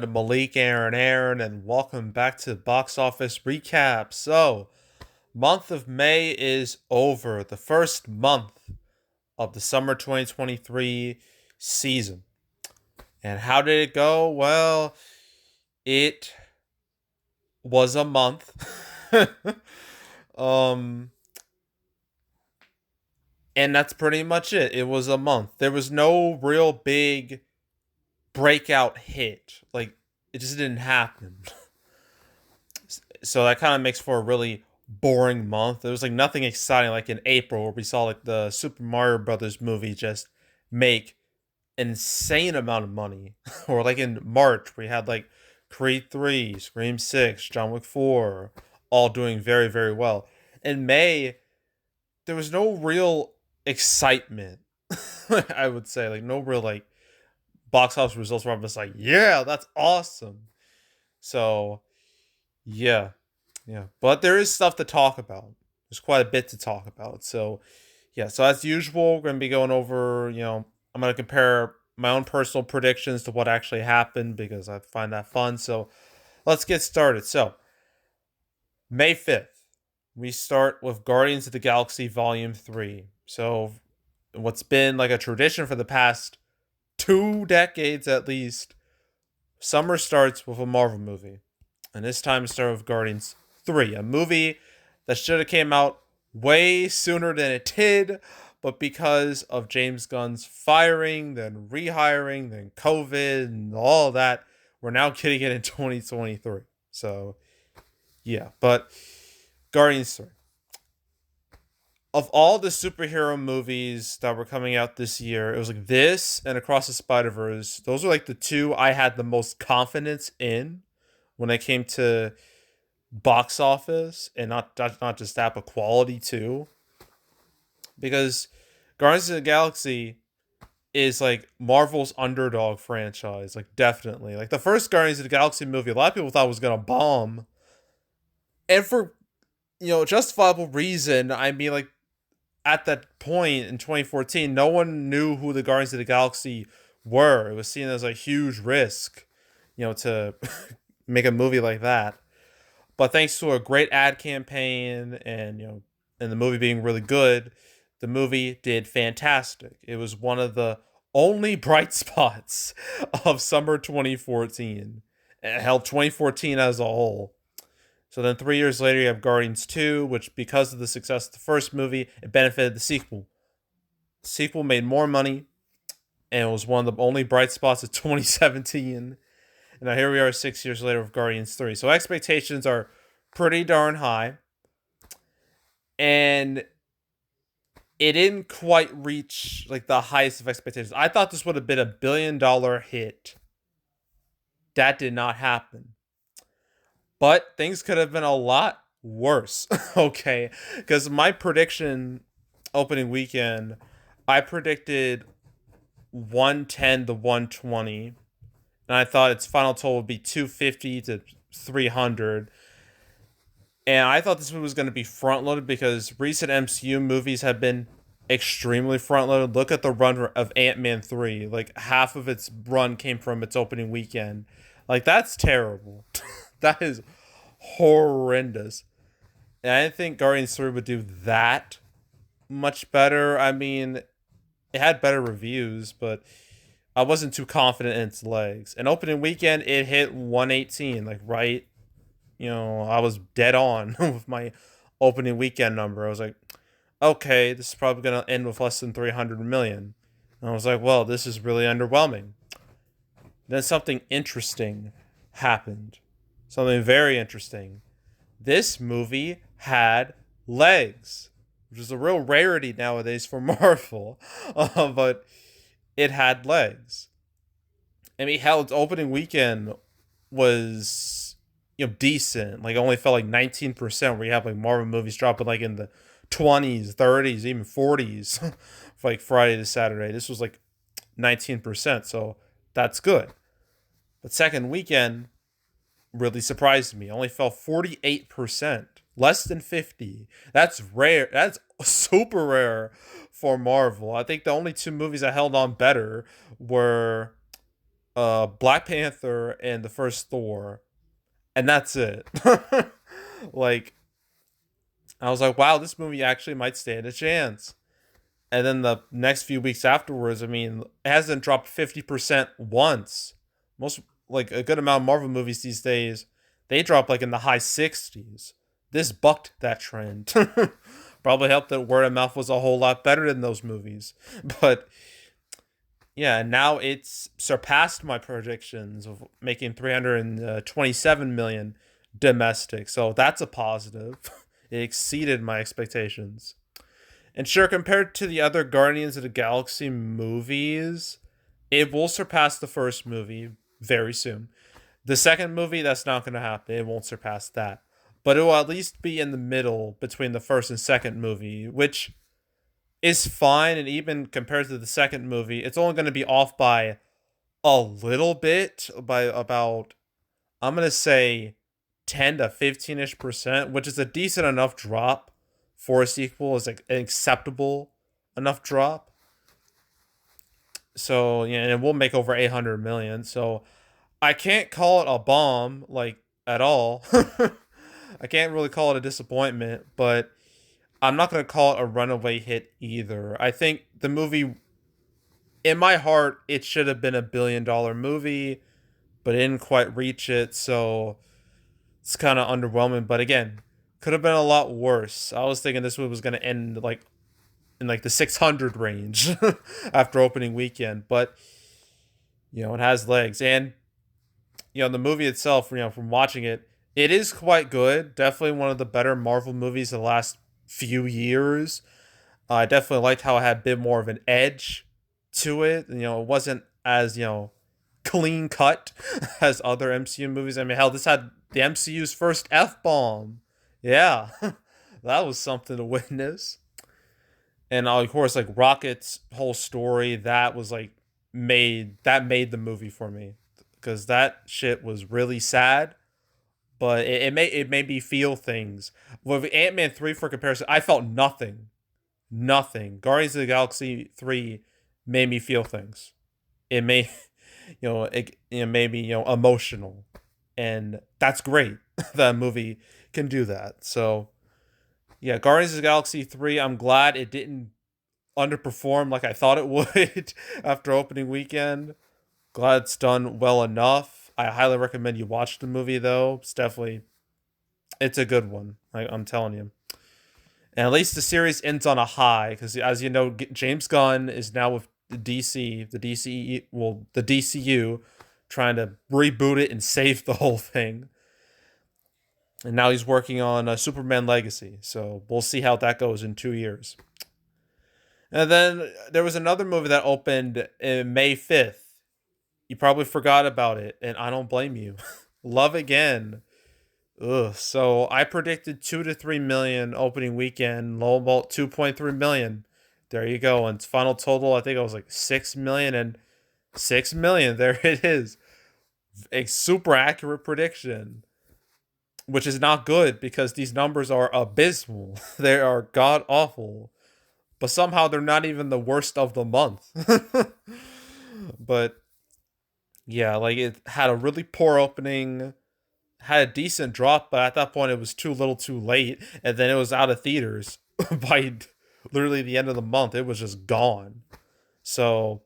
Malik, Aaron, and welcome back to Box Office Recap. So, month of May is over, the first month of the summer 2023 season. And how did it go? Well, it was a month. um, and that's pretty much it. It was a month. There was no real big breakout hit. Like, it just didn't happen. So that kind of makes for a really boring month. There was like nothing exciting like in April where we saw like the Super Mario Brothers movie just make an insane amount of money. Or like in March we had like Creed 3, Scream 6, John Wick 4 all doing very very well. In May there was no real excitement. I would say like no real like box office results where I'm just like, yeah, that's awesome. So yeah, yeah. But there is stuff to talk about. There's quite a bit to talk about. So, yeah. So, as usual, we're going to be going over, I'm going to compare my own personal predictions to what actually happened because I find that fun. So, let's get started. So, May 5th, we start with Guardians of the Galaxy Volume 3. So, what's been like a tradition for the past 2 decades at least, summer starts with a Marvel movie. And this time it started with Guardians 3, a movie that should have came out way sooner than it did, but because of James Gunn's firing, then rehiring, then COVID, and all that, we're now getting it in 2023. So, yeah, but Guardians 3. Of all the superhero movies that were coming out this year, it was like this and Across the Spider-Verse. Those were like the two I had the most confidence in when it came to box office, and not just that, but quality too. Because Guardians of the Galaxy is like Marvel's underdog franchise, like definitely. Like the first Guardians of the Galaxy movie, a lot of people thought was gonna bomb, and for justifiable reason. I mean, like at that point in 2014, no one knew who the Guardians of the Galaxy were. It was seen as a huge risk, to make a movie like that. But thanks to a great ad campaign and the movie being really good, the movie did fantastic. It was one of the only bright spots of summer 2014. It held 2014 as a whole. So then 3 years later, you have Guardians 2, which because of the success of the first movie, it benefited the sequel. The sequel made more money, and it was one of the only bright spots of 2017. And now here we are 6 years later with Guardians 3. So expectations are pretty darn high. And it didn't quite reach like the highest of expectations. I thought this would have been $1 billion hit. That did not happen. But things could have been a lot worse. Okay. Because my prediction opening weekend, I predicted 110 to 120. And I thought its final total would be 250 to 300. And I thought this movie was going to be front loaded because recent MCU movies have been extremely front loaded. Look at the run of Ant-Man 3. Like half of its run came from its opening weekend. Like that's terrible. That is horrendous. And I didn't think Guardians 3 would do that much better. I mean, it had better reviews, but I wasn't too confident in its legs. And opening weekend, it hit 118, like right. I was dead on with my opening weekend number. I was like, okay, this is probably going to end with less than 300 million. And I was like, well, this is really underwhelming. Then something interesting happened. Something very interesting. This movie had legs, which is a real rarity nowadays for Marvel. But it had legs. I mean, hell, its opening weekend was decent. Like, only felt like 19%, where you have like Marvel movies dropping like in the 20s, 30s, even 40s for like Friday to Saturday. This was like 19%, so that's good. But second weekend really surprised me. Only fell 48%, less than 50. That's rare. That's super rare for Marvel. I think the only two movies that held on better were Black Panther and the first Thor, and that's it. Like, I was like, wow, this movie actually might stand a chance. And then the next few weeks afterwards, I mean, it hasn't dropped 50% once. Most, like, a good amount of Marvel movies these days, they drop like in the high 60s. This bucked that trend. Probably helped that word of mouth was a whole lot better than those movies. But yeah, now it's surpassed my predictions of making 327 million domestic. So that's a positive. It exceeded my expectations. And sure, compared to the other Guardians of the Galaxy movies, it will surpass the first movie very soon. The second movie, that's not going to happen. It won't surpass that. But it will at least be in the middle between the first and second movie, which is fine. And even compared to the second movie, it's only going to be off by a little bit, by about, I'm going to say 10 to 15 ish percent, which is a decent enough drop for a sequel, is like an acceptable enough drop. So, yeah, and it will make over 800 million. So, I can't call it a bomb, like, at all. I can't really call it a disappointment, but I'm not going to call it a runaway hit either. I think the movie, in my heart, it should have been $1 billion movie, but it didn't quite reach it. So, it's kind of underwhelming. But again, could have been a lot worse. I was thinking this movie was going to end like in like the 600 range after opening weekend, but it has legs. And the movie itself, from watching it, it is quite good. Definitely one of the better Marvel movies of the last few years. I definitely liked how it had a bit more of an edge to it. It wasn't as clean cut as other MCU movies. I mean, hell, this had the MCU's first F bomb. Yeah, that was something to witness. And of course, like Rocket's whole story, that was like made the movie for me, because that shit was really sad, but it made me feel things. With Ant-Man 3, for comparison, I felt nothing. Nothing. Guardians of the Galaxy 3 made me feel things. It made it made me emotional. And that's great. That movie can do that. So yeah, Guardians of the Galaxy 3, I'm glad it didn't underperform like I thought it would after opening weekend. Glad it's done well enough. I highly recommend you watch the movie though. It's a good one. I'm telling you. And at least the series ends on a high, because as you know, James Gunn is now with the DCU, trying to reboot it and save the whole thing. And now he's working on Superman Legacy. So we'll see how that goes in 2 years. And then there was another movie that opened in May 5th. You probably forgot about it, and I don't blame you. Love Again. Ugh. So I predicted 2 to 3 million opening weekend. Low about 2.3 million. There you go. And its final total, I think it was like 6 million, and 6 million. There it is. A super accurate prediction, which is not good because these numbers are abysmal. They are god awful. But somehow they're not even the worst of the month. But yeah, like it had a really poor opening, had a decent drop, but at that point it was too little too late, and then it was out of theaters by literally the end of the month. It was just gone. So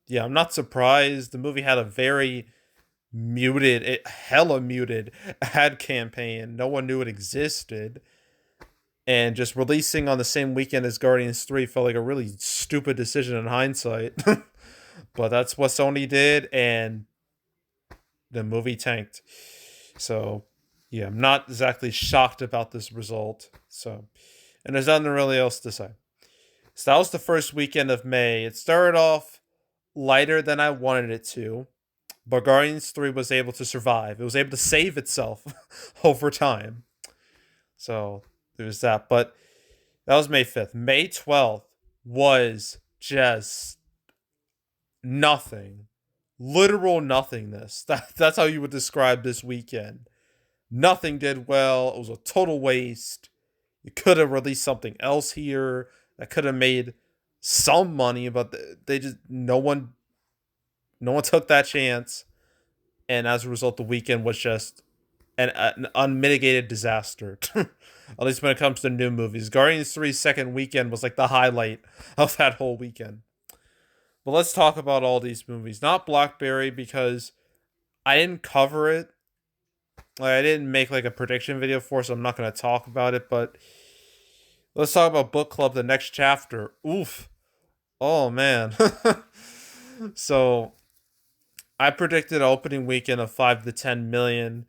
yeah, I'm not surprised. The movie had a very hella muted ad campaign. No one knew it existed. And just releasing on the same weekend as Guardians 3 felt like a really stupid decision in hindsight. But that's what Sony did, and the movie tanked. So, yeah, I'm not exactly shocked about this result. So, and there's nothing really else to say. So that was the first weekend of May. It started off lighter than I wanted it to, but Guardians 3 was able to survive. It was able to save itself over time. So, there's that. But that was May 5th. May 12th was just nothing. Literal nothingness. That's how you would describe this weekend. Nothing did well. It was a total waste. You could have released something else here that could have made some money, but no one No one took that chance, and as a result, the weekend was just an unmitigated disaster. At least when it comes to new movies, Guardians 3's second weekend was like the highlight of that whole weekend. But let's talk about all these movies. Not Blackberry because I didn't cover it. Like, I didn't make like a prediction video for, it, so I'm not gonna talk about it. But let's talk about Book Club: The Next Chapter. Oof. Oh man. So I predicted an opening weekend of 5 to 10 million.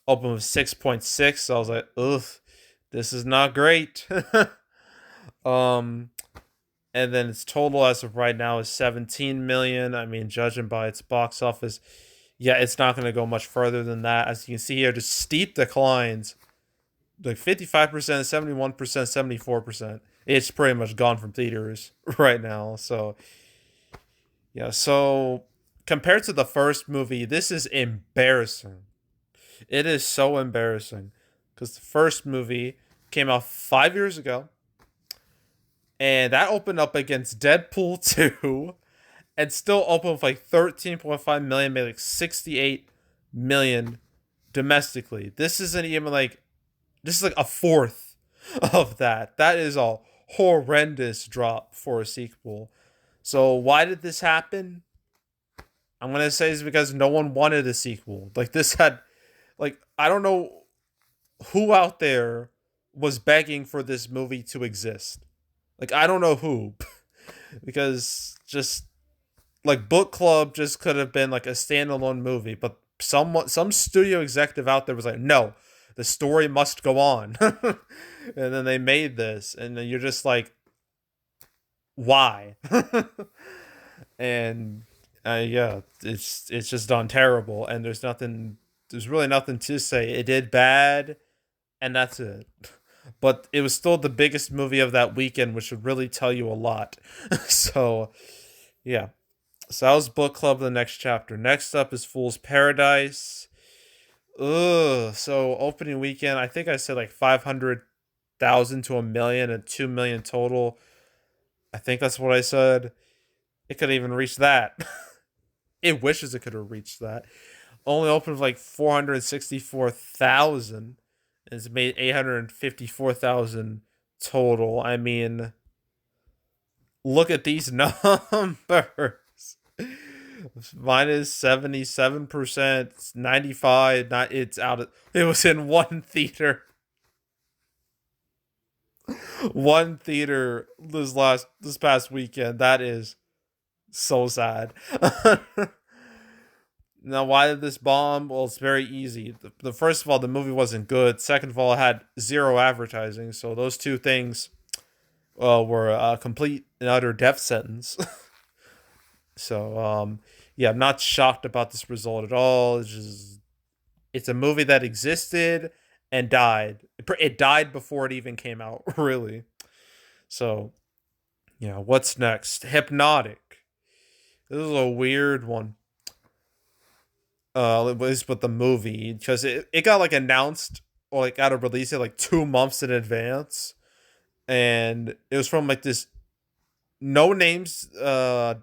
Open with 6.6. So I was like, ugh, this is not great. um, and then its total as of right now is 17 million. I mean, judging by its box office, yeah, it's not going to go much further than that. As you can see here, just steep declines, like 55%, 71%, 74%. It's pretty much gone from theaters right now. So yeah, so compared to the first movie, this is embarrassing. It is so embarrassing because the first movie came out 5 years ago, and that opened up against Deadpool 2 and still opened with like 13.5 million, made like 68 million domestically. This isn't even like, this is like a fourth of that. That is a horrendous drop for a sequel. So why did this happen? I'm gonna say it's because no one wanted a sequel. Like, this had, like, I don't know who out there was begging for this movie to exist. Like, I don't know who. Because just like Book Club just could have been like a standalone movie, but some studio executive out there was like, no, the story must go on. And then they made this, and then you're just like, why? And yeah, it's just done terrible, and there's really nothing to say. It did bad, and that's it. But it was still the biggest movie of that weekend, which would really tell you a lot. So yeah, so that was Book Club: The Next Chapter. Next up is Fool's Paradise. Ugh. So opening weekend, I think I said like 500,000 to a million and 2 million total. I think that's what I said. It could even reach that. It wishes it could have reached that. Only opened with like 464,000. It's made 854,000 total. I mean, look at these numbers. Mine is 77%, 95, not, it's out of, it was in one theater. One theater this past weekend. That is so sad. Now, why did this bomb? Well, it's very easy. The first of all, the movie wasn't good. Second of all, it had zero advertising, so those two things were a complete and utter death sentence. So, yeah, I'm not shocked about this result at all. It's a movie that existed and died. It died before it even came out, really. So, yeah, what's next? Hypnotic. This is a weird one. At least with the movie, because it got like announced or like got a release it like 2 months in advance, and it was from like this no names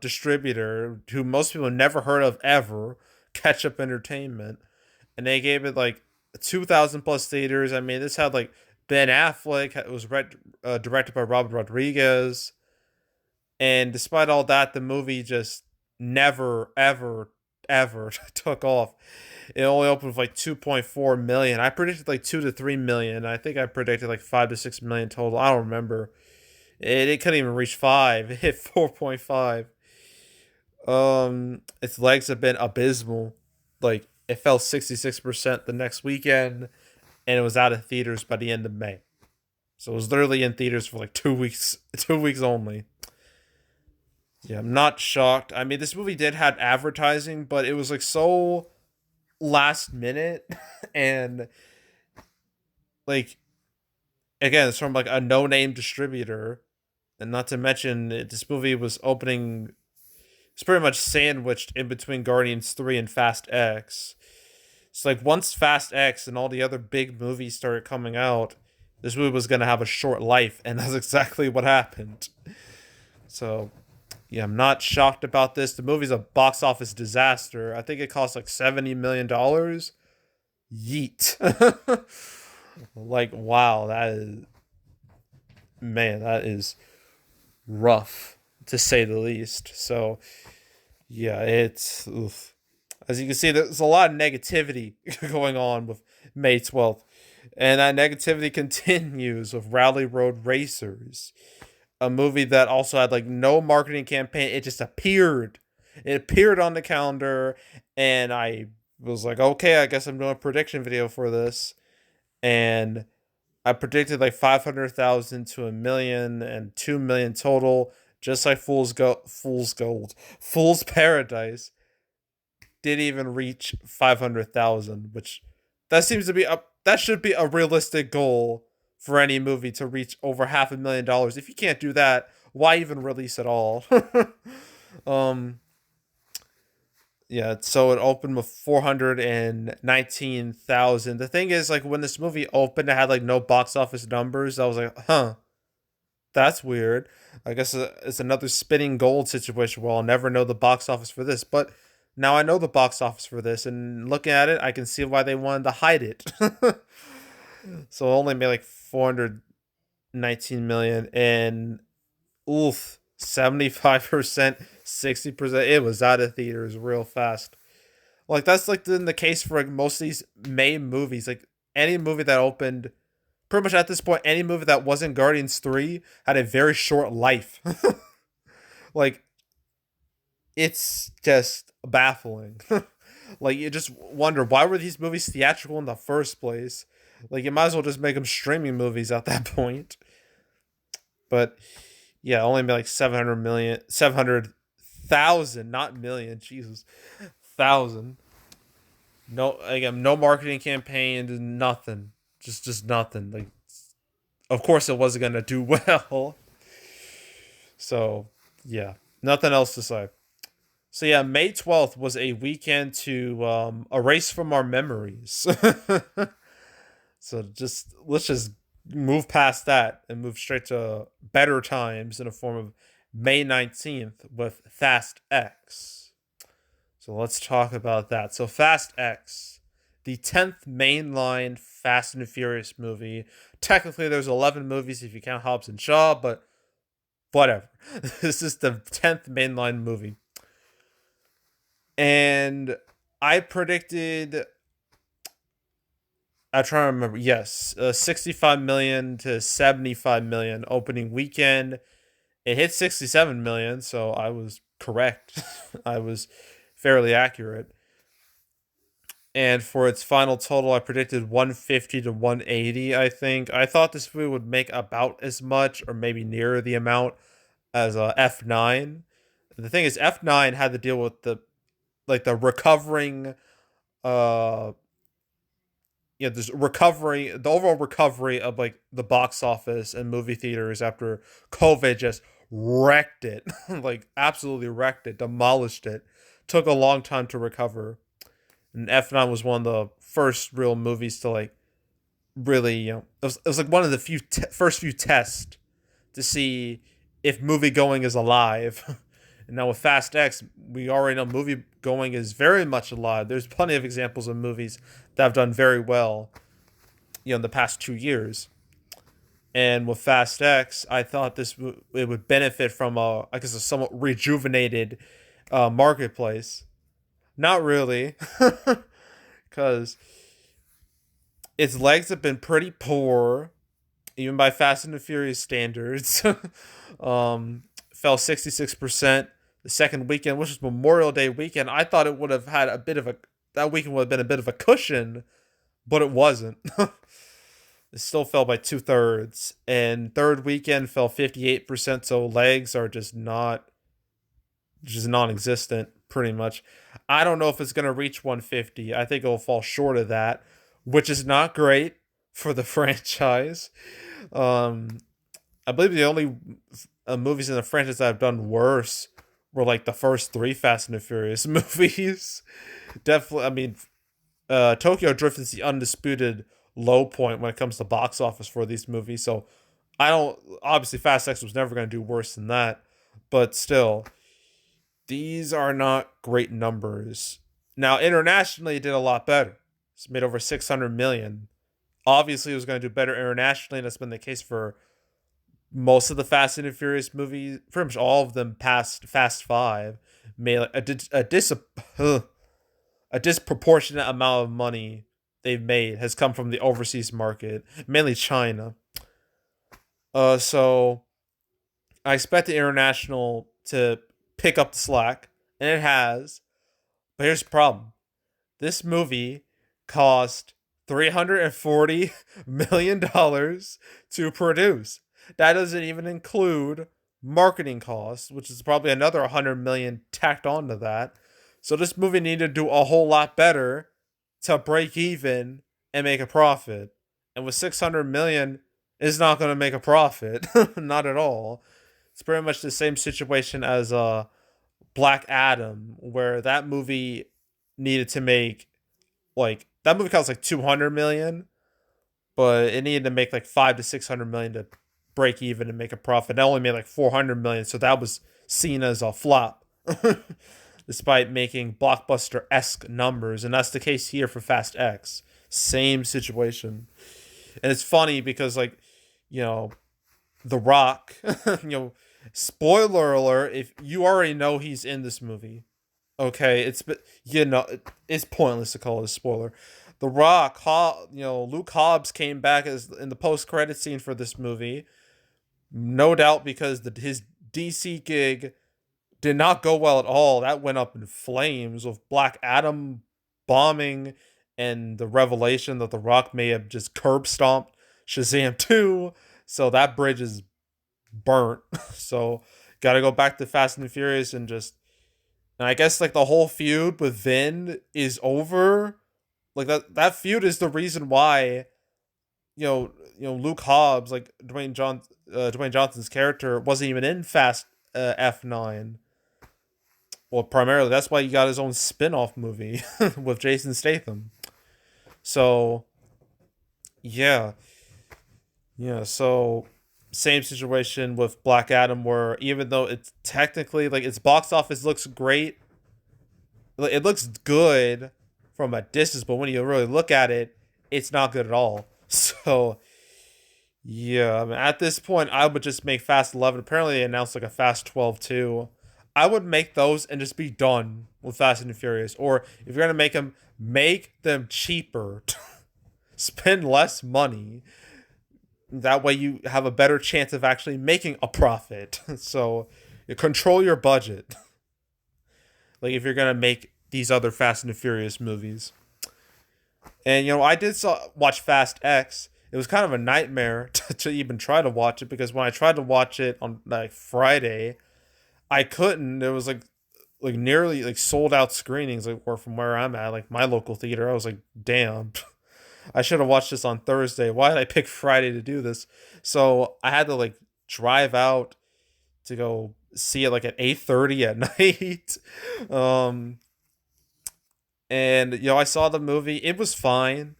distributor who most people never heard of ever, Catch Up Entertainment, and they gave it like 2,000 plus theaters. I mean, this had like Ben Affleck. It was directed by Robert Rodriguez, and despite all that, the movie just never ever took off. It only opened with like 2.4 million. I predicted like 2 to 3 million. I think I predicted like 5 to 6 million total. I don't remember. It couldn't even reach 5. It hit 4.5. Its legs have been abysmal. Like, it fell 66% the next weekend, and it was out of theaters by the end of May. So it was literally in theaters for like 2 weeks, 2 weeks only. Yeah, I'm not shocked. I mean, this movie did have advertising, but it was like so last minute, and like, again, it's from like a no-name distributor, and not to mention this movie was opening. It's pretty much sandwiched in between Guardians 3 and Fast X. It's like once Fast X and all the other big movies started coming out, this movie was gonna have a short life, and that's exactly what happened. So, Yeah, I'm not shocked about this. The movie's a box office disaster. I think it cost like $70 million. Yeet. Like, wow, that is, man, that is rough to say the least. So, yeah, it's, oof. As you can see, there's a lot of negativity going on with May 12th. And that negativity continues with Rally Road Racers, a movie that also had like no marketing campaign. It just appeared. It appeared on the calendar, and I was like, okay, I guess I'm doing a prediction video for this. And I predicted like 500,000 to a million and 2 million total, just like Fool's Paradise didn't even reach 500,000, which that should be a realistic goal for any movie to reach over $500,000. If you can't do that, why even release at all? um, yeah, so it opened with 419,000. The thing is, like, when this movie opened, it had like no box office numbers. I was like, huh, that's weird. I guess it's another spinning gold situation where I'll never know the box office for this. But now I know the box office for this, and looking at it, I can see why they wanted to hide it. So it only made like 419 million, and oof, 75%, 60%. It was out of theaters real fast. Like that's like the case for like most of these May movies. Like any movie that opened pretty much at this point, any movie that wasn't Guardians 3 had a very short life. Like, it's just baffling. Like, you just wonder, why were these movies theatrical in the first place? Like, you might as well just make them streaming movies at that point. But, yeah, only made like 700,000, not million, Jesus, thousand. No, again, no marketing campaign, nothing. Just nothing. Like, of course it wasn't gonna do well. So yeah, nothing else to say. So yeah, May 12th was a weekend to erase from our memories. So just let's just move past that and move straight to better times in the form of May 19th with Fast X. So let's talk about that. So Fast X, the 10th mainline Fast and Furious movie. Technically there's 11 movies if you count Hobbs and Shaw, but whatever. This is the 10th mainline movie. And I predicted, I'm trying to remember, yes, 65 million to 75 million opening weekend. It hit 67 million, so I was correct. I was fairly accurate. And for its final total, I predicted 150 to 180, I think. I thought this movie would make about as much or maybe near the amount as F9. The thing is, F9 had to deal with the recovering uh this recovery, the overall recovery of like the box office and movie theaters after COVID just wrecked it. Like absolutely wrecked it, demolished it. Took a long time to recover. And F9 was one of the first real movies to like really, it was like one of the first few tests to see if movie going is alive. And now with Fast X, we already know movie going is very much alive. There's plenty of examples of movies that have done very well, in the past 2 years. And with Fast X, I thought it would benefit from I guess a somewhat rejuvenated marketplace. Not really, because its legs have been pretty poor, even by Fast and the Furious standards. Fell 66% the second weekend, which was Memorial Day weekend. I thought it would have had that weekend would have been a bit of a cushion, but it wasn't. It still fell by 2/3. And third weekend fell 58%, so legs are just non-existent, pretty much. I don't know if it's gonna reach 150. I think it'll fall short of that, which is not great for the franchise. Um, I believe the only movies in the franchise that have done worse were like the first three Fast and the Furious movies. Definitely, I mean, Tokyo Drift is the undisputed low point when it comes to box office for these movies. So I don't, obviously Fast X was never going to do worse than that, but still, These are not great numbers. Now, internationally, it did a lot better. It's made over 600 million. Obviously, it was going to do better internationally, and that's been the case for most of the Fast and the Furious movies. Pretty much all of them past Fast Five made like a disproportionate amount of money they've made has come from the overseas market, mainly China. So I expect the international to pick up the slack, and it has. But here's the problem: this movie cost $340 million to produce. That doesn't even include marketing costs, which is probably another 100 million tacked onto that. So this movie needed to do a whole lot better to break even and make a profit. And with 600 million, it's not going to make a profit. Not at all. It's pretty much the same situation as Black Adam, where that movie needed to make like that movie cost like 200 million, but it needed to make like 5 to 600 million to break even and make a profit. It only made like 400 million, so that was seen as a flop, despite making blockbuster esque numbers, and that's the case here for Fast X. Same situation, and it's funny because like, you know, The Rock, you know, spoiler alert, if you already know he's in this movie, okay, it's pointless to call it a spoiler. The Rock, Luke Hobbs came back as in the post credit scene for this movie, no doubt because his DC gig did not go well at all. That went up in flames with Black Adam bombing and the revelation that The Rock may have just curb stomped Shazam 2. So that bridge is burnt. So got to go back to Fast and Furious and just. And I guess like the whole feud with Vin is over. Like that feud is the reason why Luke Hobbs, like Dwayne Johnson's character, wasn't even in Fast F9. Well, primarily that's why he got his own spin-off movie with Jason Statham. So yeah, yeah. So same situation with Black Adam, where even though it's technically like its box office looks great, it looks good from a distance, but when you really look at it, it's not good at all. So yeah, I mean, at this point, I would just make Fast 11. Apparently, they announced like a Fast 12 too. I would make those and just be done with Fast and the Furious. Or if you're gonna make them cheaper. Spend less money. That way, you have a better chance of actually making a profit. So, you control your budget. Like if you're gonna make these other Fast and the Furious movies. And I did watch Fast X. It was kind of a nightmare to even try to watch it because when I tried to watch it on like Friday, I couldn't. There was like nearly like sold out screenings like or from where I'm at, like my local theater. I was like, damn, I should have watched this on Thursday. Why did I pick Friday to do this? So I had to like drive out to go see it like at 8:30 at night. Um, and I saw the movie. It was fine.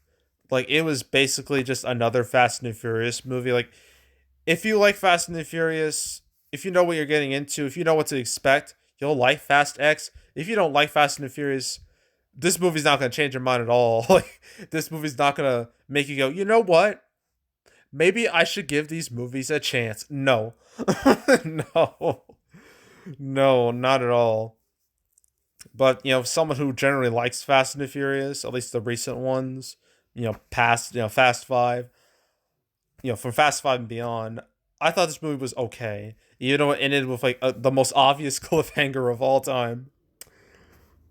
Like it was basically just another Fast and the Furious movie. Like if you like Fast and the Furious, if you know what you're getting into, if you know what to expect, you'll like Fast X. If you don't like Fast and the Furious, this movie's not gonna change your mind at all. Like this movie's not gonna make you go, you know what? Maybe I should give these movies a chance. No. No. No, not at all. But someone who generally likes Fast and the Furious, at least the recent ones, past Fast Five, from Fast Five and beyond, I thought this movie was okay. Even though it ended with like the most obvious cliffhanger of all time.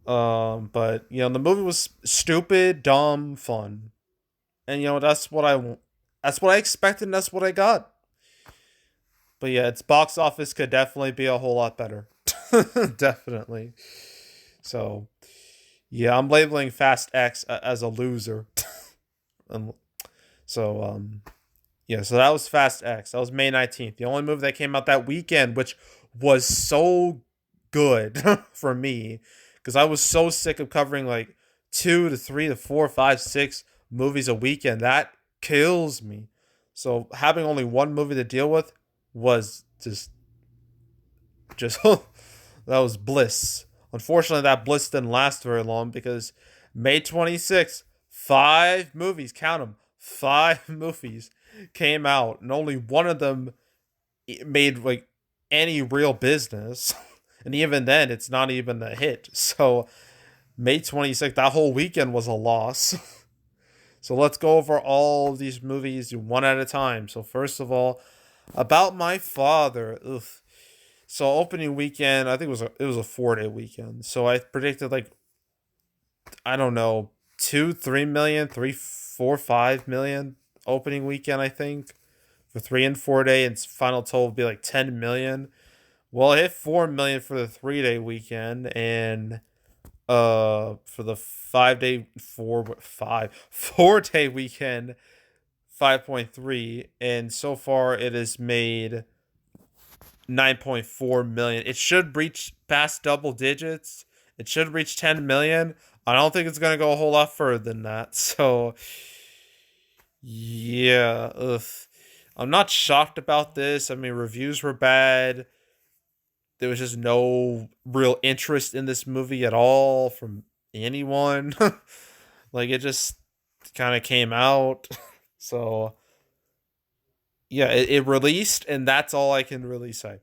But the movie was stupid, dumb, fun, and that's what I want. That's what I expected. And that's what I got. But yeah, its box office could definitely be a whole lot better. Definitely. So yeah, I'm labeling Fast X as a loser. And so yeah, so that was Fast X. That was May 19th. The only movie that came out that weekend, which was so good for me, because I was so sick of covering like 2 to 3 to 4, 5, 6 movies a weekend. That kills me. So having only one movie to deal with was just That was bliss. Unfortunately, that bliss didn't last very long because May 26th, five movies, count them, five movies came out, and only one of them made like any real business. And even then, it's not even a hit. So May 26th, that whole weekend was a loss. So let's go over all of these movies one at a time. So first of all, About My Father. Ugh. So opening weekend, I think it was a 4 day weekend. So I predicted like, I don't know, 2, 3 million, 3, 4, 5 million opening weekend. I think for 3 and 4 day, and final total would be like 10 million. Well, it hit 4 million for the 3 day weekend, and for the 5 day 4 day weekend, 5.3, and so far it has made 9.4 million. It should reach past double digits. It should reach 10 million. I don't think it's gonna go a whole lot further than that. So yeah, ugh. I'm not shocked about this. I mean, reviews were bad. There was just no real interest in this movie at all from anyone. Like, it just kind of came out. So yeah, it released, and that's all I can really say.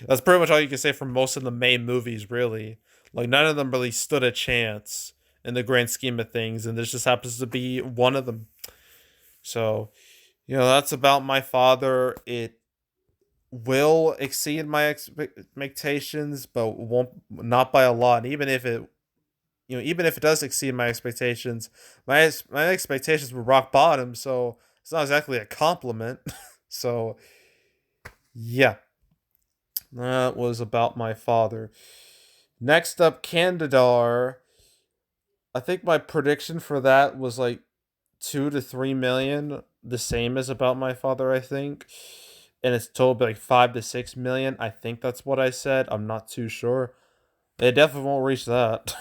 That's pretty much all you can say for most of the main movies, really. Like, none of them really stood a chance in the grand scheme of things, and this just happens to be one of them. So, that's About My Father. It will exceed my expectations, but won't not by a lot. And even if it does exceed my expectations, my expectations were rock bottom. So it's not exactly a compliment. So yeah, that was About My Father. Next up, Candidar. I think my prediction for that was like 2 to 3 million, the same as About My Father, I think. And it's total like 5 to 6 million. I think that's what I said. I'm not too sure. It definitely won't reach that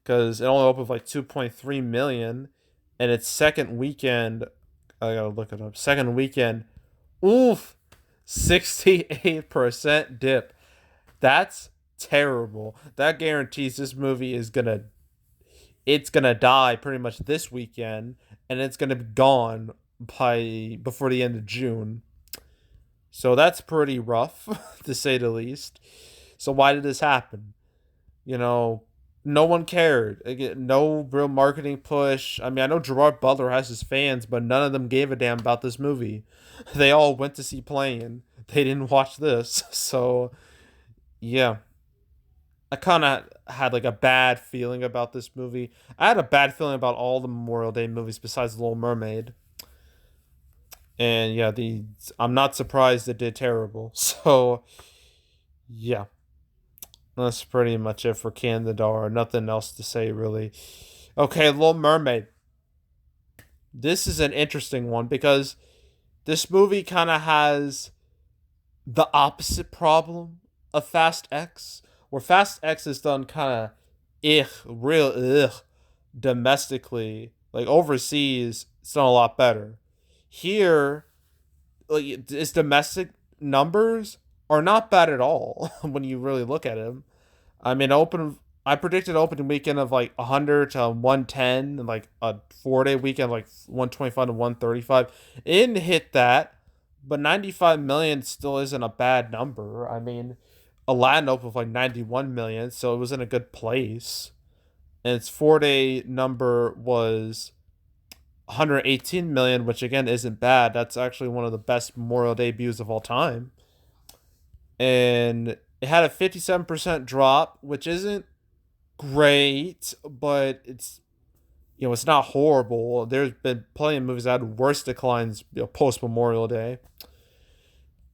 because it only opened with like 2.3 million, and its second weekend. I gotta look it up. Second weekend, oof, 68% dip. That's terrible. That guarantees this movie it's gonna die pretty much this weekend, and it's gonna be gone by before the end of June. So that's pretty rough, to say the least. So why did this happen? You know, no one cared. Again, no real marketing push. I mean, I know Gerard Butler has his fans, but none of them gave a damn about this movie. They all went to see Plane. They didn't watch this. So yeah, I kind of had like a bad feeling about this movie. I had a bad feeling about all the Memorial Day movies besides Little Mermaid. And yeah, I'm not surprised it did terrible. So yeah, that's pretty much it for Candidar. Nothing else to say really. Okay, Little Mermaid. This is an interesting one because this movie kind of has the opposite problem of Fast X, where Fast X is done kind of real domestically. Like overseas, it's done a lot better. Here, like its domestic numbers are not bad at all when you really look at them. I mean, I predicted opening weekend of like 100 to 110, and like a 4 day weekend like 125 to 135. It didn't hit that, but 95 million still isn't a bad number. I mean, Aladdin opened with like 91 million, so it was in a good place. And its 4 day number was 118 million, which again isn't bad. That's actually one of the best Memorial debuts of all time. And it had a 57% drop, which isn't great, but it's not horrible. There's been plenty of movies that had worse declines, post Memorial Day,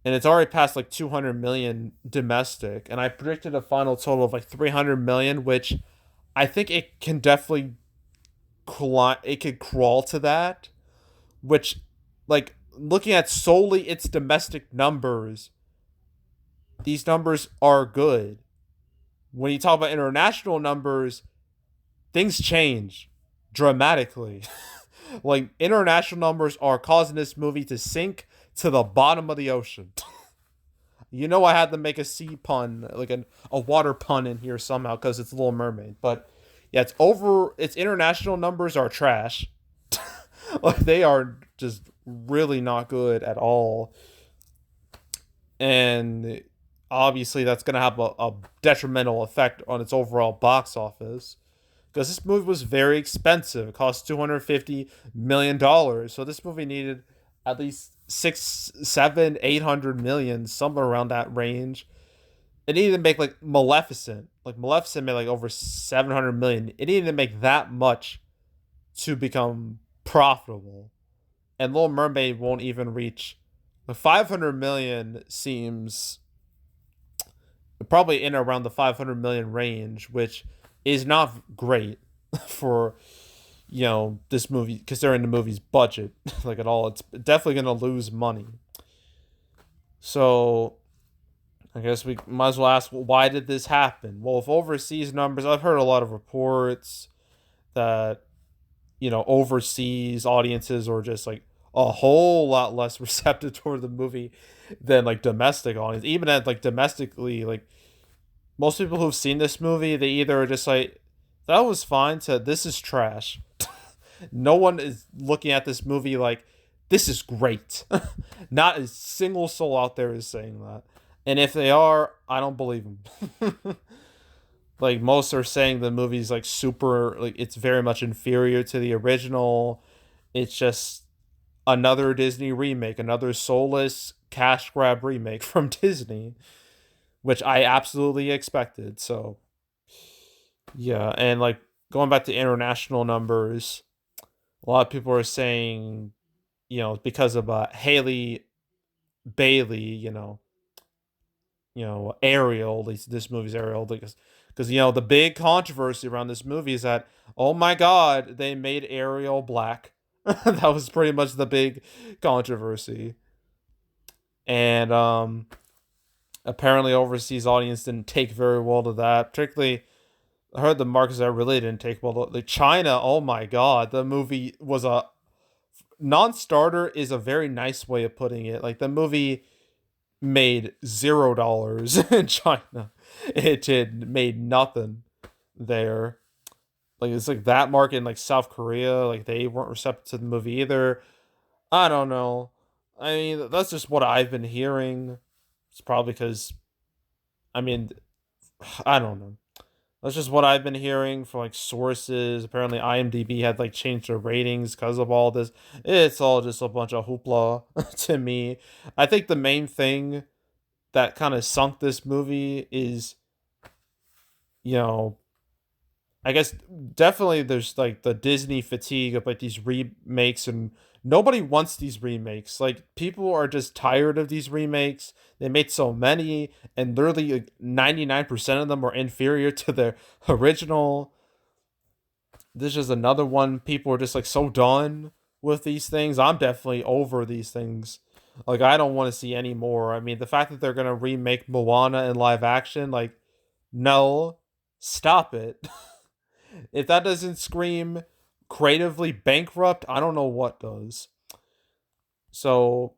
and it's already passed like 200 million domestic. And I predicted a final total of like 300 million, which I think it can definitely it could crawl to that. Which, like, looking at solely its domestic numbers, these numbers are good. When you talk about international numbers, things change dramatically. Like, international numbers are causing this movie to sink to the bottom of the ocean. I had to make a sea pun, like a water pun in here somehow because it's Little Mermaid. But yeah, its international numbers are trash. Like they are just really not good at all. And obviously that's going to have a detrimental effect on its overall box office because this movie was very expensive. It cost $250 million, so this movie needed at least six, seven, 800 million, somewhere around that range. It needed to make like Maleficent. Like Maleficent made like over 700 million. It needed to make that much to become profitable, and Little Mermaid won't even reach. 500 million seems probably in around the 500 million range, which is not great for this movie considering the movie's budget like at all. It's definitely gonna lose money. So I guess we might as well ask, well, why did this happen? Well, if overseas numbers, I've heard a lot of reports that overseas audiences are just like a whole lot less receptive toward the movie than like domestic audience. Even at like domestically, like most people who've seen this movie, they either are just like, that was fine to this is trash. No one is looking at this movie like this is great. Not a single soul out there is saying that. And if they are, I don't believe them. Like most are saying the movie's like super, like it's very much inferior to the original. It's just another Disney remake, another soulless cash grab remake from Disney, which I absolutely expected. So yeah, and like going back to international numbers, a lot of people are saying, because of Haley Bailey, Ariel. At least this movie's Ariel, because the big controversy around this movie is that, oh my god, they made Ariel black. That was pretty much the big controversy, and apparently overseas audience didn't take very well to that. Particularly, I heard the markets that really didn't take well to, like China. Oh my god, the movie was a non-starter. Is a very nice way of putting it. Like the movie made $0 in China. It did made nothing there. Like it's like that market in like South Korea, like they weren't receptive to the movie either. I don't know. I mean, that's just what I've been hearing. It's probably because I mean, I don't know. That's just what I've been hearing from like sources. Apparently, IMDb had like changed their ratings because of all this. It's all just a bunch of hoopla to me. I think the main thing that kind of sunk this movie is, you know, I guess definitely there's like the Disney fatigue of like these remakes, and nobody wants these remakes. Like people are just tired of these remakes. They made so many, and literally like 99% of them are inferior to their original. This is another one. People are just like so done with these things. I'm definitely over these things. Like I don't want to see any more. I mean, the fact that they're gonna remake Moana in live action, like, no, stop it. If that doesn't scream creatively bankrupt, I don't know what does. So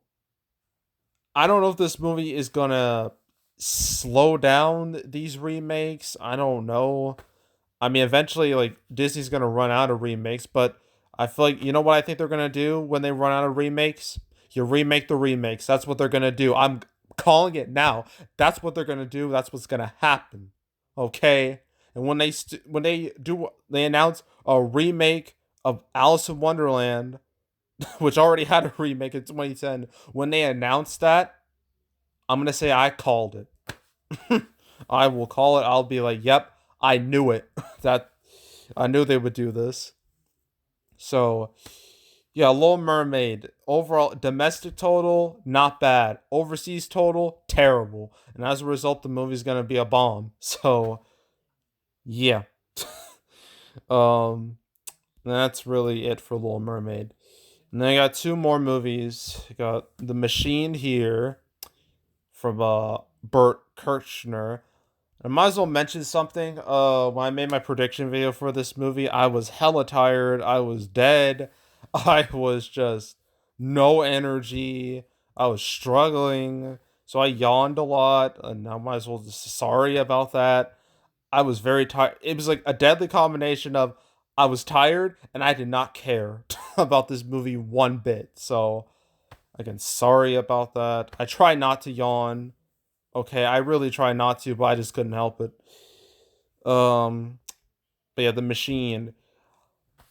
I don't know if this movie is gonna slow down these remakes. I don't know. I mean, eventually, like Disney's gonna run out of remakes, but I feel like what I think they're gonna do when they run out of remakes. You remake the remakes. That's what they're gonna do. I'm calling it now. That's what they're gonna do. That's what's gonna happen. Okay. And when they announce a remake of Alice in Wonderland, which already had a remake in 2010. When they announced that, I'm gonna say I called it. I will call it. I'll be like, "Yep, I knew it. That I knew they would do this." So yeah, Little Mermaid overall domestic total not bad, overseas total terrible, and as a result, the movie's gonna be a bomb. So yeah, um, that's really it for Little Mermaid. And then I got two more movies. I got The Machine here from Bert Kirchner. I might as well mention something. When I made my prediction video for this movie, I was hella tired. I was dead. I was just no energy. I was struggling. So I yawned a lot, and I might as well just sorry about that. I was very tired. It was like a deadly combination of I was tired and I did not care about this movie one bit. So again, sorry about that. I try not to yawn. Okay, I really try not to, but I just couldn't help it. Um, but yeah, the machine.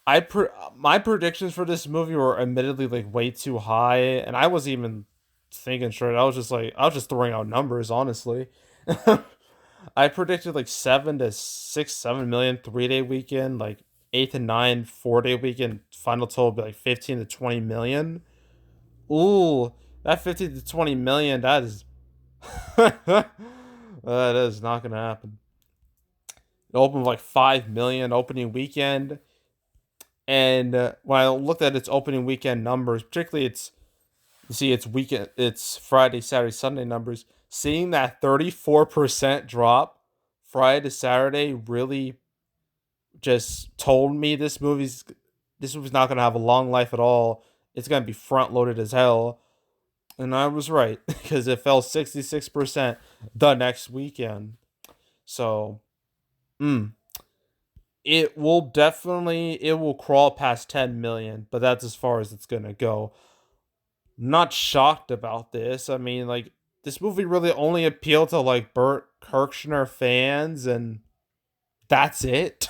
My predictions for this movie were admittedly like way too high, and I was even thinking straight. I was just throwing out numbers, honestly. I predicted like 7 to 6, 7 million 3 day weekend, like 8 to 9 4 day weekend. Final total would be like 15 to 20 million. Ooh, that 15 to 20 million. That is that is not gonna happen. It opened with like 5 million opening weekend, and when I looked at its opening weekend numbers, particularly its Friday, Saturday, Sunday numbers, seeing that 34% drop Friday to Saturday really just told me this movie's not gonna have a long life at all. It's gonna be front loaded as hell. And I was right because it fell 66% the next weekend. So mm, it will crawl past 10 million, but that's as far as it's gonna go. I'm not shocked about this. I mean, like, this movie really only appealed to like Burt Kirchner fans, and that's it.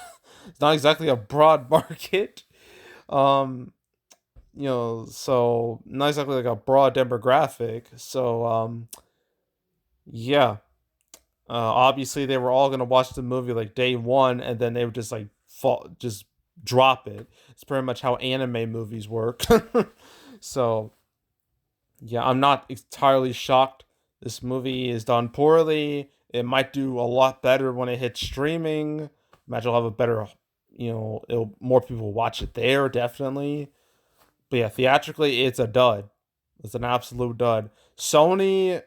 It's not exactly a broad market. Um, so not exactly like a broad demographic. So yeah. Obviously they were all gonna watch the movie like day one, and then they would just like just drop it. It's pretty much how anime movies work. So yeah, I'm not entirely shocked. This movie is done poorly. It might do a lot better when it hits streaming. Imagine it'll have a better, more people watch it there, definitely. But yeah, theatrically, it's a dud. It's an absolute dud. Sony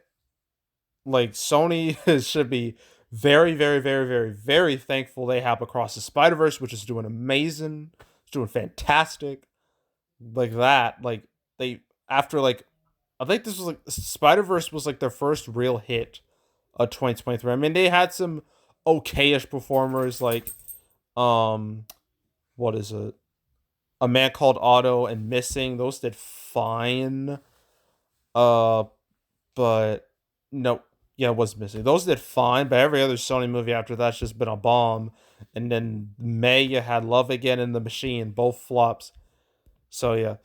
should be very, very, very, very, very thankful they have Across the Spider Verse, which is doing amazing. It's doing fantastic. Like that, like they after like I think this was like Spider Verse was like their first real hit of 2023. I mean, they had some okayish performers like um what is it? A Man Called Otto and Missing. Those did fine. Uh, but no, yeah, it was Missing. Those did fine, but every other Sony movie after that's just been a bomb. And then May, you had Love Again and The Machine, both flops. So yeah,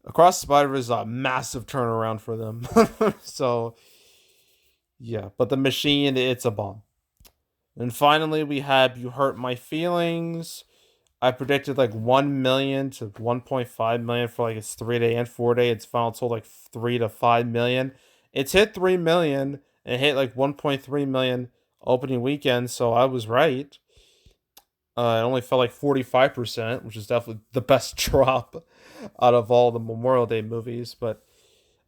Across the Spider Verse is a massive turnaround for them. So yeah, but The Machine, it's a bomb. And finally, we have You Hurt My Feelings. I predicted like 1 million to 1.5 million for like its 3 day and 4 day. Its final total like 3 to 5 million. It's hit 3 million and hit like 1.3 million opening weekend, so I was right. It only fell like 45%, which is definitely the best drop out of all the Memorial Day movies. But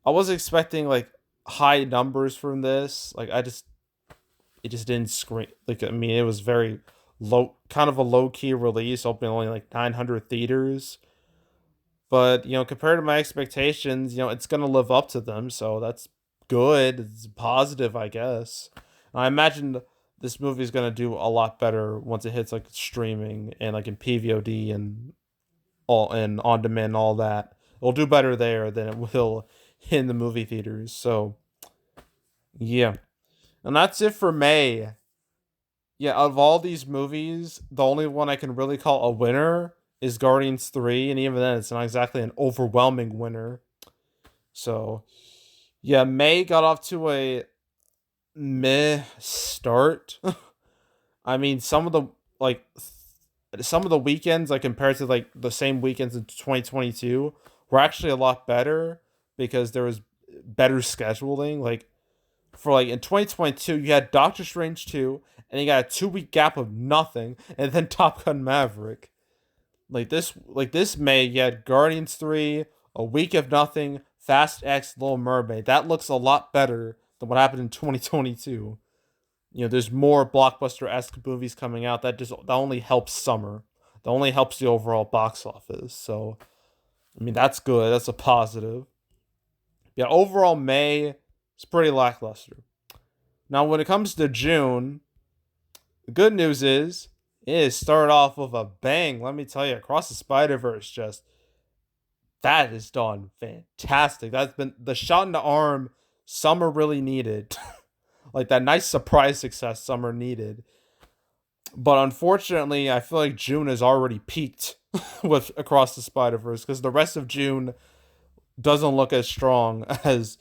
I was expecting like high numbers from this. It just didn't scream. Like, I mean, it was very low, kind of a low key release, opening only like 900 theaters. But compared to my expectations, it's gonna live up to them. So that's good. It's positive, I guess. I imagine this movie is gonna do a lot better once it hits like streaming and like in PVOD and all and on demand and all that. It'll do better there than it will in the movie theaters. So yeah, and that's it for May. Yeah, out of all these movies, the only one I can really call a winner is Guardians 3, and even then, it's not exactly an overwhelming winner. So, yeah, May got off to a meh start. I mean, like some of the weekends, like compared to like the same weekends in 2022, were actually a lot better because there was better scheduling. Like for like in 2022, you had Doctor Strange 2, and you got a 2 week gap of nothing, and then Top Gun Maverick. Like this May, you had Guardians 3, a week of nothing, Fast X, Little Mermaid. That looks a lot better than what happened in 2022. There's more blockbuster esque movies coming out. That only helps summer. That only helps the overall box office. So I mean that's good. That's a positive. Yeah, overall May It's pretty lackluster. Now, when it comes to June, the good news is it started off with a bang. Let me tell you, Across the Spider Verse just that is done fantastic. That's been the shot in the arm Summer really needed. Like that nice surprise success Summer needed. But unfortunately, I feel like June has already peaked with Across the Spider Verse because the rest of June doesn't look as strong as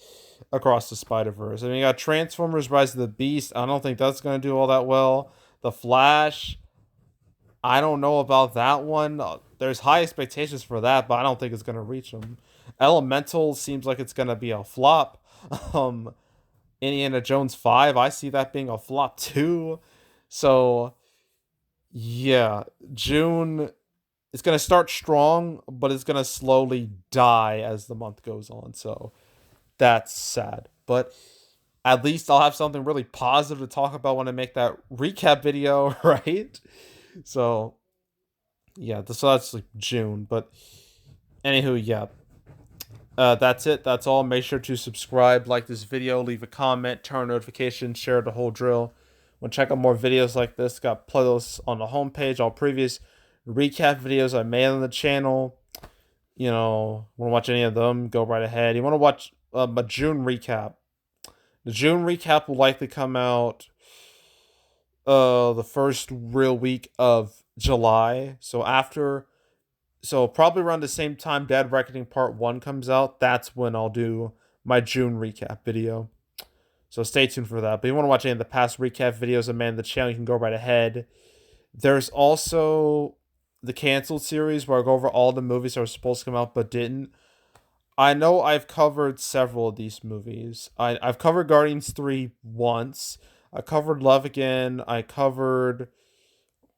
Across the Spider Verse. I mean, you got Transformers: Rise of the Beast. I don't think that's going to do all that well. The Flash. I don't know about that one. There's high expectations for that, but I don't think it's going to reach them. Elemental seems like it's going to be a flop. Um, Indiana Jones 5, I see that being a flop too. So, yeah, June is going to start strong, but it's going to slowly die as the month goes on. So, that's sad. But at least I'll have something really positive to talk about when I make that recap video, right? So, yeah, so that's like June. But anywho, yeah, that's it. That's all. Make sure to subscribe, like this video, leave a comment, turn on notifications, share the whole drill. Want to check out more videos like this? Got playlists on the homepage. All previous recap videos I made on the channel. You know, want to watch any of them? Go right ahead. You want to watch a June recap? The June recap will likely come out the first real week of July. So probably around the same time Dead Reckoning Part 1 comes out, that's when I'll do my June recap video. So stay tuned for that. But if you want to watch any of the past recap videos I made on the channel, you can go right ahead. There's also the canceled series where I go over all the movies that were supposed to come out but didn't. I know I've covered several of these movies. I've covered Guardians 3 once. I covered Love Again. I covered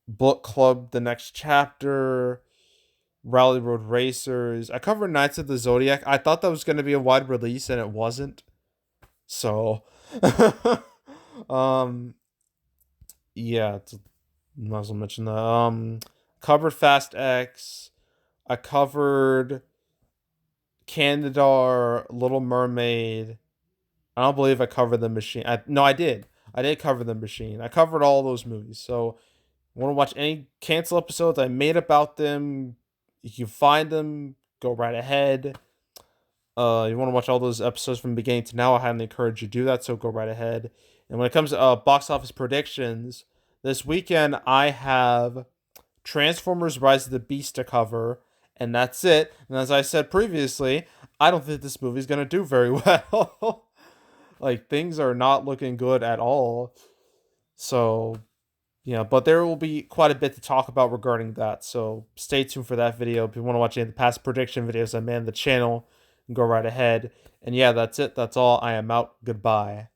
Book Club The Next Chapter. Rally Road Racers. I covered Knights of the Zodiac. I thought that was going to be a wide release and it wasn't. So, um, yeah, might as well mention that. Covered Fast X. I covered Candidar, Little Mermaid. I don't believe I covered The Machine. No, I did. I did cover The Machine. I covered all those movies. So, want to watch any cancel episodes I made about them? You can find them. Go right ahead. You want to watch all those episodes from beginning to now? I highly encourage you to do that. So go right ahead. And when it comes to box office predictions, this weekend I have Transformers: Rise of the Beast to cover, and that's it. And as I said previously, I don't think this movie's gonna do very well. Like things are not looking good at all. So yeah, but there will be quite a bit to talk about regarding that. So stay tuned for that video. If you want to watch any of the past prediction videos I made on the channel, go right ahead. And yeah, that's it. That's all. I am out. Goodbye.